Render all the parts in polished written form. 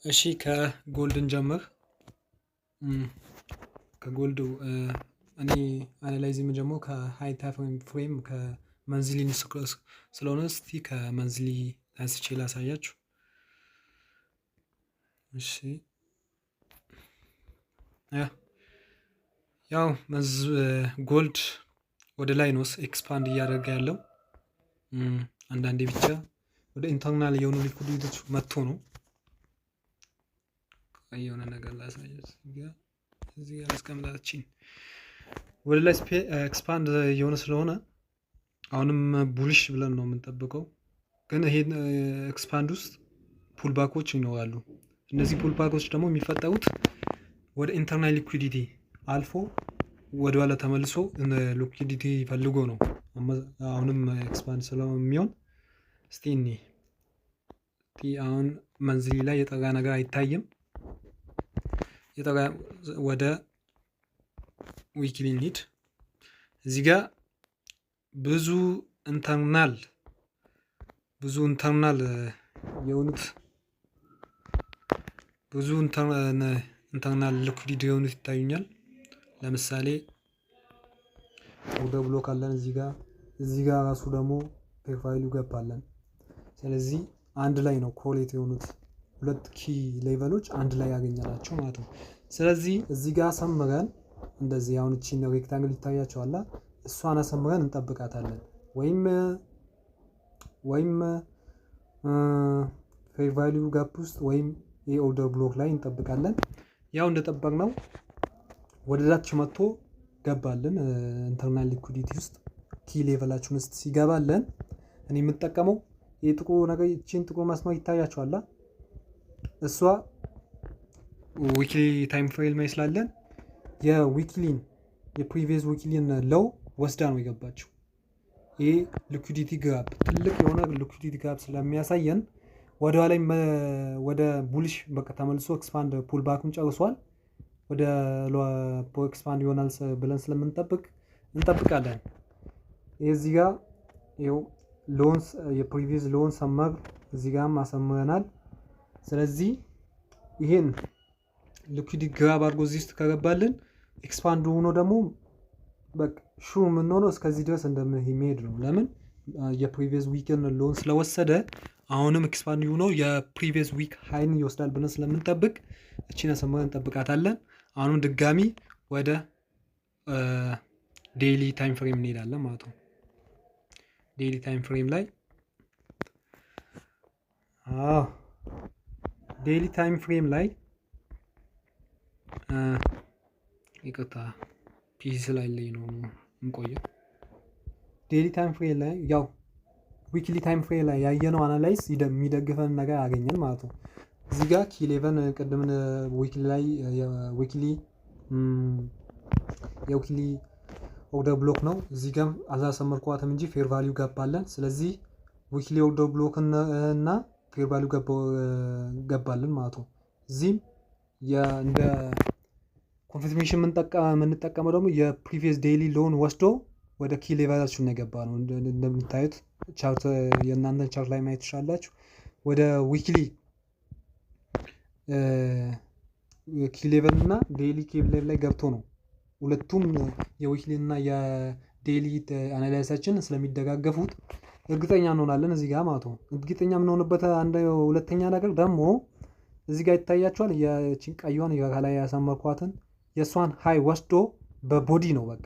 እሺ ከጎልድን ጀምር። ከጎልድ እኔ አናላይዝ የምጀምረው ከሃይ ታይም ፍሬም ከመንዝሊ ስለሆነ እስቲ ከመንዝሊ አንስቼ ላሳያችሁ። እሺ ያው ጎልድ ወደ ላይ ነው ኤክስፓንድ እያደረገ ያለው። አንዳንዴ ብቻ ወደ ኢንተርናል የሆኑ ሊኩዊዲቲዎች መጥቶ ነው። የሆነ ነገር ላሳያችሁ እዚህ ጋር አስቀምጣችን ወደ ላይ ኤክስፓንድ የሆነ ስለሆነ አሁንም ቡሊሽ ብለን ነው የምንጠብቀው። ግን ይሄ ኤክስፓንድ ውስጥ ፑልባኮች ይኖራሉ። እነዚህ ፑልባኮች ደግሞ የሚፈጠሩት ወደ ኢንተርናል ሊኩዊዲቲ አልፎ ወደ ኋላ ተመልሶ ሊኩዊዲቲ ፈልጎ ነው። አሁንም ኤክስፓንድ ስለሚሆን እስቲ አሁን መንዝሊ ላይ የጠራ ነገር አይታይም። የጠራ ወደ ዊክሊ እንሂድ። እዚህ ጋር ብዙ ኢንተርናል የሆኑት ብዙ ኢንተርናል ሊኩዊድ የሆኑት ይታዩኛል። ለምሳሌ ወደ ብሎክ አለን እዚህ ጋር ራሱ ደግሞ ፕሮፋይሉ ገባለን። ስለዚህ አንድ ላይ ነው ኮሌት የሆኑት ሁለት ኪ ሌቨሎች አንድ ላይ ያገኘናቸው ማለት ነው። ስለዚህ እዚህ ጋር ሰምረን እንደዚህ አሁን እቺን ሬክታንግል ይታያቸዋል። እሷን አሰምረን እንጠብቃታለን ወይም ፌር ቫልዩ ጋፕ ውስጥ ወይም የኦርደር ብሎክ ላይ እንጠብቃለን። ያው እንደጠበቅነው ወደ ታች መጥቶ ገባልን ኢንተርናል ሊኩዊዲቲ ውስጥ ኪ ሌቨላችን ውስጥ ሲገባለን እኔ የምጠቀመው የጥቁር ነገር እቺን ጥቁር መስመር ይታያቸዋል። እሷ ዊክሊ ታይም ፍሬም ላይ ስላለን የፕሪቪየስ ዊክሊን ለው ወስዳ ነው የገባችው። ይሄ ሊኩዊዲቲ ጋፕ ትልቅ የሆነ ሊኩዊዲቲ ጋፕ ስለሚያሳየን ወደ ኋላ ወደ ቡሊሽ በቃ ተመልሶ ኤክስፓንድ ፑል ባክን ጨርሷል። ወደ ኤክስፓንድ ይሆናል ብለን እንጠብቃለን። እዚህ ጋር ይኸው ሎንስ የፕሪቪየስ ሎን ሰመር እዚህ ጋር አሰምረናል። ስለዚህ ይሄን ሊኩዊዲቲ ግራብ አድርጎ እዚህ ውስጥ ከገባልን ኤክስፓንድ ሆኖ ደግሞ በቃ ሹ የምንሆነው እስከዚህ ድረስ እንደሚሄድ ነው። ለምን የፕሪቪየስ ዊክን ሎን ስለወሰደ አሁንም ኤክስፓንድ ሆኖ የፕሪቪየስ ዊክ ሃይን ይወስዳል ብለን ስለምንጠብቅ እቺን አሰምረን እንጠብቃታለን። አሁንም ድጋሚ ወደ ዴይሊ ታይም ፍሬም እንሄዳለን ማለት ነው። ዴይሊ ታይም ፍሬም ላይ ዴይሊ ታይም ፍሬም ላይ ይቅርታ ፒሲ ላይ ነው እንቆየው። ዴይሊ ታይም ፍሬም ላይ ያው ዊክሊ ታይም ፍሬም ላይ ያየነው አናላይዝ የሚደግፈን ነገር አገኘን ማለት ነው። እዚህ ጋር ኪ 11 ቅድም ዊክሊ ላይ የዊክሊ ኦርደር ብሎክ ነው። እዚህ ጋር አላሰመርኳትም እንጂ ፌር ቫልዩ ገባለን። ስለዚህ ዊክሊ ኦርደር ብሎክ እና ፌር ቫልዩ ገባልን ማለት ነው። እዚህም እንደ ኮንፊርሜሽን የምንጠቀመው ደግሞ የፕሪቪየስ ዴይሊ ሎን ወስዶ ወደ ኪ ሌቨላችን የገባ ነው። እንደምታዩት ቻርት የእናንተን ቻርት ላይ ማየት ትችላላችሁ። ወደ ዊክሊ ኪ ሌቨል እና ዴይሊ ኪ ሌቨል ላይ ገብቶ ነው። ሁለቱም የዊክሊ እና የዴይሊ አናላይሳችን ስለሚደጋገፉት እርግጠኛ እንሆናለን እዚህ ጋር ማለት ነው። እርግጠኛ የምንሆንበት ሁለተኛ ነገር ደግሞ እዚህ ጋር ይታያቸዋል። የቺን ቀይዋን ከላይ ያሰመርኳትን የእሷን ሃይ ወስዶ በቦዲ ነው በቃ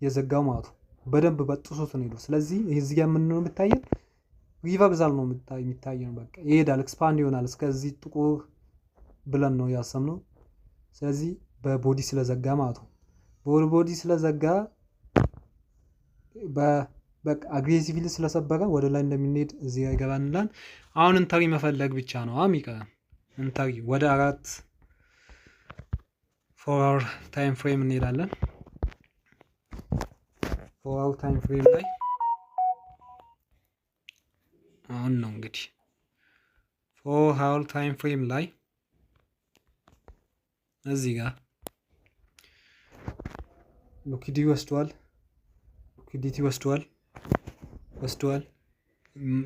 የዘጋው ማለት ነው። በደንብ በጥሶት ነው ሄዶ። ስለዚህ እዚህ ጋር የምንለው የሚታየን ሪቨርዛል ነው የሚታየን በቃ ይሄዳል፣ ኤክስፓንድ ይሆናል እስከዚህ ጥቁር ብለን ነው ያሰምነው። ስለዚህ በቦዲ ስለዘጋ ማለት ነው። በቦዲ ስለዘጋ በቃ አግሬሲቭሊ ስለሰበረ ወደ ላይ እንደምንሄድ እዚህ ጋር ይገባንላል። አሁን እንተሪ መፈለግ ብቻ ነው የሚቀረን። እንተሪ ወደ 4 4 ታይም ፍሬም እንሄዳለን። 4 ታይም ፍሬም ላይ አሁን ነው እንግዲህ 4 ታይም ፍሬም ላይ እዚህ ጋር ሊኩዊዲቲ ወስዷል።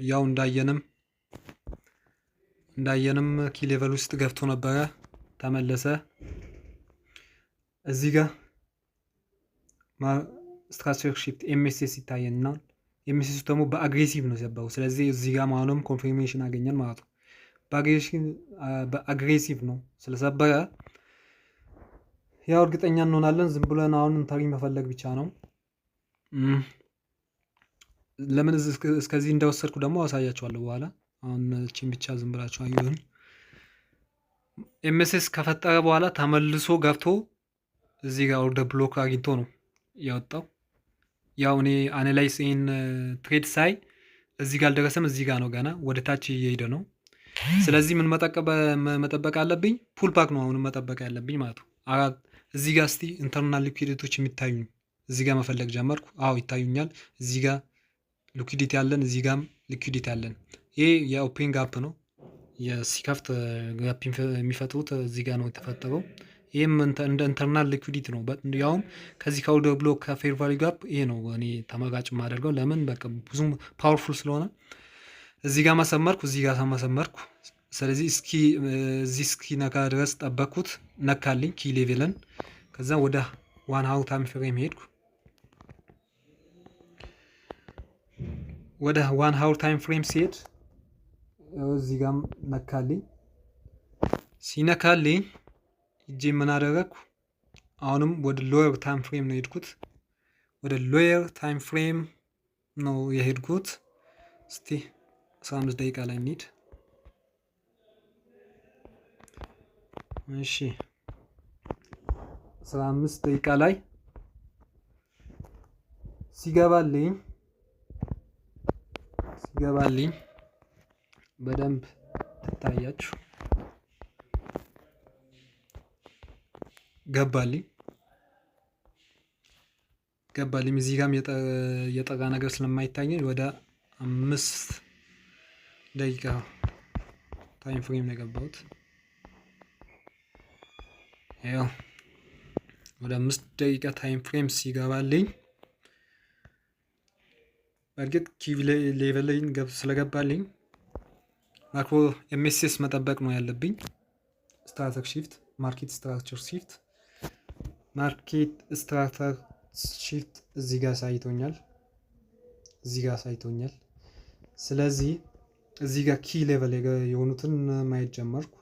ያው እንዳየንም እንዳየንም ኪ ሌቨል ውስጥ ገብቶ ነበረ፣ ተመለሰ። እዚህ ጋር ስትራክቸር ሺፍት ኤምኤስኤስ ይታየና ኤምኤስኤስ ደግሞ በአግሬሲቭ ነው የሰበረው። ስለዚህ እዚህ ጋር አሁንም ኮንፊርሜሽን አገኘን ማለት ነው። በአግሬሲቭ ነው ስለሰበረ ያው እርግጠኛ እንሆናለን። ዝም ብለን አሁን ኢንተሪ መፈለግ ብቻ ነው። ለምን እስከዚህ እንደወሰድኩ ደግሞ አሳያቸዋለሁ በኋላ። አሁን እቺን ብቻ ዝም ብላችሁ አዩን። ኤምኤስኤስ ከፈጠረ በኋላ ተመልሶ ገብቶ እዚህ ጋር ኦርደር ብሎክ አግኝቶ ነው ያወጣው። ያው እኔ አናላይዝ ይሄን ትሬድ ሳይ እዚህ ጋር አልደረሰም፣ እዚህ ጋር ነው ገና ወደ ታች እየሄደ ነው። ስለዚህ ምን መጠበቅ አለብኝ? ፑል ባክ ነው አሁን መጠበቅ ያለብኝ ማለት ነው። እዚህ ጋር እስቲ ኢንተርናል ሊኩዊዲቲዎች የሚታዩኝ እዚህ ጋር መፈለግ ጀመርኩ። አዎ ይታዩኛል። እዚህ ጋር ሊኩዊዲቲ ያለን፣ እዚህ ጋርም ሊኩዊዲቲ ያለን። ይሄ የኦፕን ጋፕ ነው። የሲከፍት ጋፕ የሚፈጥሩት እዚህ ጋር ነው የተፈጠረው። ይህም እንደ ኢንተርናል ሊኩዊዲቲ ነው። ያውም ከዚህ ከኦርደር ብሎክ ከፌር ቫልዩ ጋፕ ይሄ ነው እኔ ተመራጭ የማደርገው። ለምን በቃ ብዙም ፓወርፉል ስለሆነ እዚህ ጋር ማሰመርኩ፣ እዚህ ጋር ማሰመርኩ። ስለዚህ እዚህ እስኪ ነካ ድረስ ጠበቅኩት፣ ነካልኝ ኪ ሌቭልን። ከዛ ወደ 1 ሃወር ታይም ፍሬም ሄድኩ። ወደ 1 ሃወር ታይም ፍሬም ሲሄድ እዚህ ጋር ነካልኝ። ሲነካልኝ እጄ ምን አደረግኩ? አሁንም ወደ ሎየር ታይም ፍሬም ነው የሄድኩት። ወደ ሎየር ታይም ፍሬም ነው የሄድኩት። እስቲ 15 ደቂቃ ላይ እንሂድ። እሺ 15 ደቂቃ ላይ ሲገባልኝ በደንብ ትታያችሁ ገባልኝ። እዚህ ጋርም የጠጋ ነገር ስለማይታየኝ ወደ 5 ደቂቃ ታይም ፍሬም ነው የገባሁት። ያው ወደ 5 ደቂቃ ታይም ፍሬም ሲገባልኝ በእርግጥ ኪ ሌቨል ላይ ስለገባልኝ ማክሮ ኤምኤስኤስ መጠበቅ ነው ያለብኝ። ስትራክቸር ሺፍት ማርኬት ስትራክቸር ሺፍት እዚህ ጋር ሳይቶኛል። ስለዚህ እዚህ ጋር ኪ ሌቨል የሆኑትን ማየት ጀመርኩ።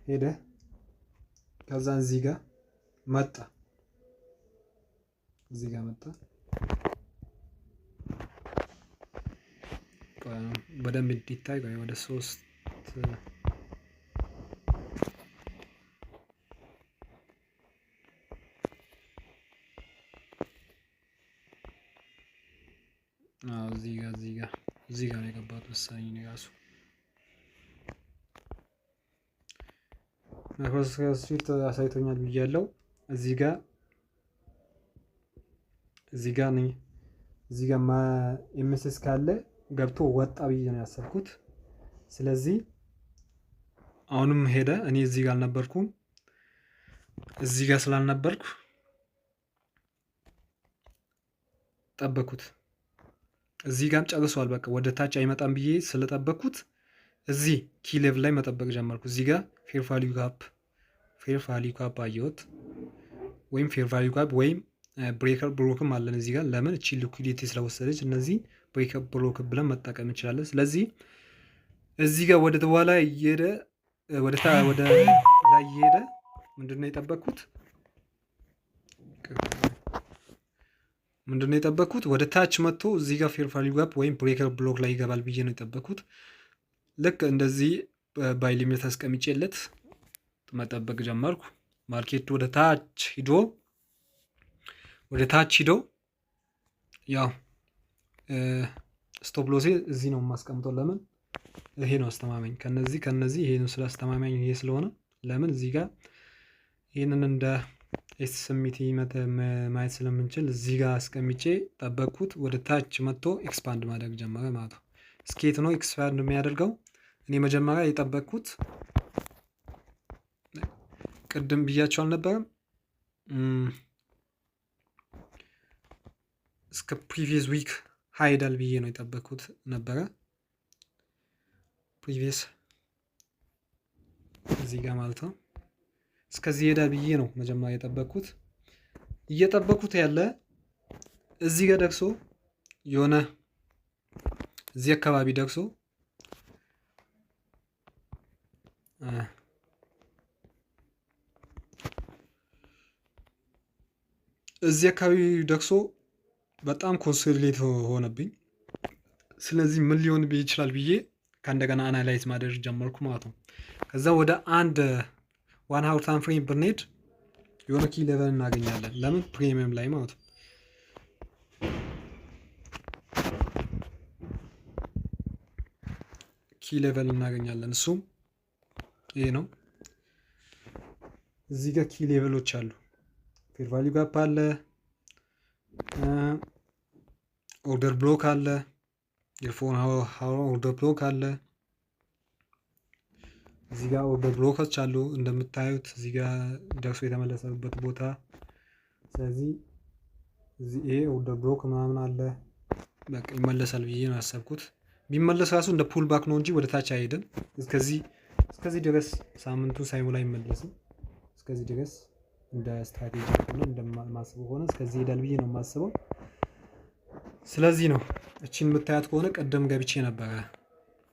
ሄደ ከዛ እዚህ ጋር መጣ። በደንብ እንዲታይ ወደ 3 እዚህ ጋር ነው የገባሁት መሰለኝ ነው ራሱ ማይክሮሶፍት አሳይቶኛል ብያለሁ። እዚህ ጋር ኤምኤስኤስ ካለ ገብቶ ወጣ ብዬ ነው ያሰብኩት። ስለዚህ አሁንም ሄደ። እኔ እዚህ ጋር አልነበርኩም። እዚህ ጋር ስላልነበርኩ ጠበኩት። እዚህ ጋርም ጨርሷል። በቃ ወደ ታች አይመጣም ብዬ ስለጠበኩት እዚህ ኪ ሌቭል ላይ መጠበቅ ጀመርኩ። እዚህ ጋር ፌር ቫልዩ ጋፕ አየሁት፣ ወይም ፌር ቫልዩ ጋፕ ወይም ብሬከር ብሎክም አለን እዚህ ጋር። ለምን እቺ ሊኩዊዲቲ ስለወሰደች እነዚህ ብሬከር ብሎክ ብለን መጠቀም እንችላለን። ስለዚህ እዚህ ጋር ወደ በኋላ እየሄደ ወደ ላይ እየሄደ ምንድነው የጠበቅኩት ወደ ታች መጥቶ እዚህ ጋር ፌር ቫልዩ ጋፕ ወይም ብሬከር ብሎክ ላይ ይገባል ብዬ ነው የጠበቅኩት። ልክ እንደዚህ ባይ ሊሚት አስቀምጬለት መጠበቅ ጀመርኩ። ማርኬቱ ወደ ታች ሂዶ ያው ስቶፕ ሎሴ እዚህ ነው የማስቀምጠው። ለምን ይሄ ነው አስተማማኝ ከነዚህ ይሄ ነው ስላስተማማኝ ይሄ ስለሆነ ለምን እዚህ ጋር ይሄንን እንደ ኤስኤምቲ ማየት ስለምንችል እዚህ ጋር አስቀምጬ ጠበቅኩት። ወደ ታች መጥቶ ኤክስፓንድ ማድረግ ጀመረ ማለት ነው። ስኬት ነው ኤክስፓየር የሚያደርገው። እኔ መጀመሪያ የጠበቅኩት ቅድም ብያቸው አልነበረም እስከ ፕሪቪየስ ዊክ ሀይዳል ብዬ ነው የጠበቅኩት ነበረ። ፕሪቪየስ እዚህ ጋር ማለት ነው እስከዚህ ሄዳል ብዬ ነው መጀመሪያ የጠበቅኩት። እየጠበቅኩት ያለ እዚህ ጋር ደርሶ የሆነ እዚህ አካባቢ ደርሶ እዚህ አካባቢ ደርሶ በጣም ኮንሶሌት ሆነብኝ። ስለዚህ ምን ሊሆን ይችላል ብዬ ከእንደገና አናላይዝ ማድረግ ጀመርኩ ማለት ነው። ከዛ ወደ አንድ 1 ሃወር ታይም ፍሬም ብንሄድ የሆነ ኪ ሌቨል እናገኛለን። ለምን ፕሪሚየም ላይ ማለት ነው። ኪ ሌቨል እናገኛለን። እሱም ይሄ ነው። እዚህ ጋር ኪ ሌቨሎች አሉ። ፌር ቫልዩ ጋፕ አለ፣ ኦርደር ብሎክ አለ፣ የፎን ኦርደር ብሎክ አለ። እዚህ ጋር ኦርደር ብሎኮች አሉ እንደምታዩት እዚህ ጋር ደርሶ የተመለሰበት ቦታ። ስለዚህ እዚህ ይሄ ኦርደር ብሎክ ምናምን አለ። በቃ ይመለሳል ብዬ ነው ያሰብኩት። ቢመለስ ራሱ እንደ ፑል ባክ ነው እንጂ ወደ ታች አይሄድም። እስከዚህ ድረስ ሳምንቱ ሳይሞላ አይመለስም። እስከዚህ ድረስ እንደ ስትራቴጂ ነው እንደማስበው ሆነ እስከዚህ ሄዳል ብዬ ነው የማስበው። ስለዚህ ነው እቺን የምታያት ከሆነ ቀደም ገብቼ ነበረ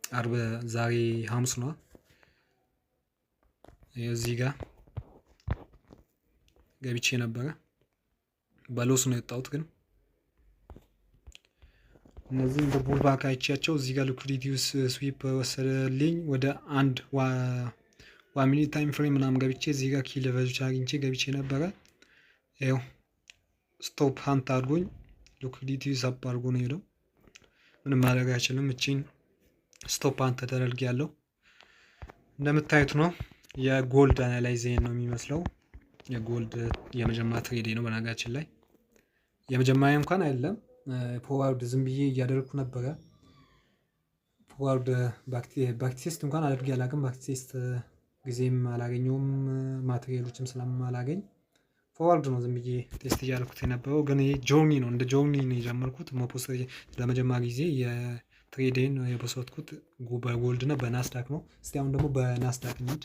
አርብ፣ ዛሬ ሐሙስ ነው። እዚህ ጋር ገብቼ ነበረ በሎስ ነው የወጣሁት። ግን እነዚህ እንደ ፑል ባክ አይቻቸው እዚህ ጋር ሊኩዲቲ ስዊፕ ወሰደልኝ ወደ አንድ 1 ሚኒት ታይም ፍሬም ምናምን ገብቼ እዚህ ጋር ኪ ሌቨሎች አግኝቼ ገብቼ ነበረ። ይኸው ስቶፕ ሀንት አድርጎኝ ሊኩዲቲ ሳብ አድርጎ ነው ሄደው። ምንም ማድረግ አይችልም። እቺን ስቶፕ ሀንት ተደርግ ያለው እንደምታዩት ነው። የጎልድ አናላይዝ ነው የሚመስለው። የጎልድ የመጀመሪያ ትሬዴ ነው በነገራችን ላይ። የመጀመሪያ እንኳን አይደለም። ፎርዋርድ ዝም ብዬ እያደረግኩ ነበረ። ፎርዋርድ ባክቴስት እንኳን አድርጌ አላውቅም። ባክቴስት ጊዜም አላገኘውም ማቴሪያሎችም ስለማላገኝ ፎርዋርድ ነው ዝም ብዬ ቴስት እያደረኩት የነበረው። ግን ይሄ ጆርኒ ነው፣ እንደ ጆርኒ ነው የጀመርኩት። መፖስት ለመጀመሪያ ጊዜ የትሬዴን የፖስትኩት በጎልድ እና በናስዳክ ነው። እስቲ አሁን ደግሞ በናስዳክ እንሂድ።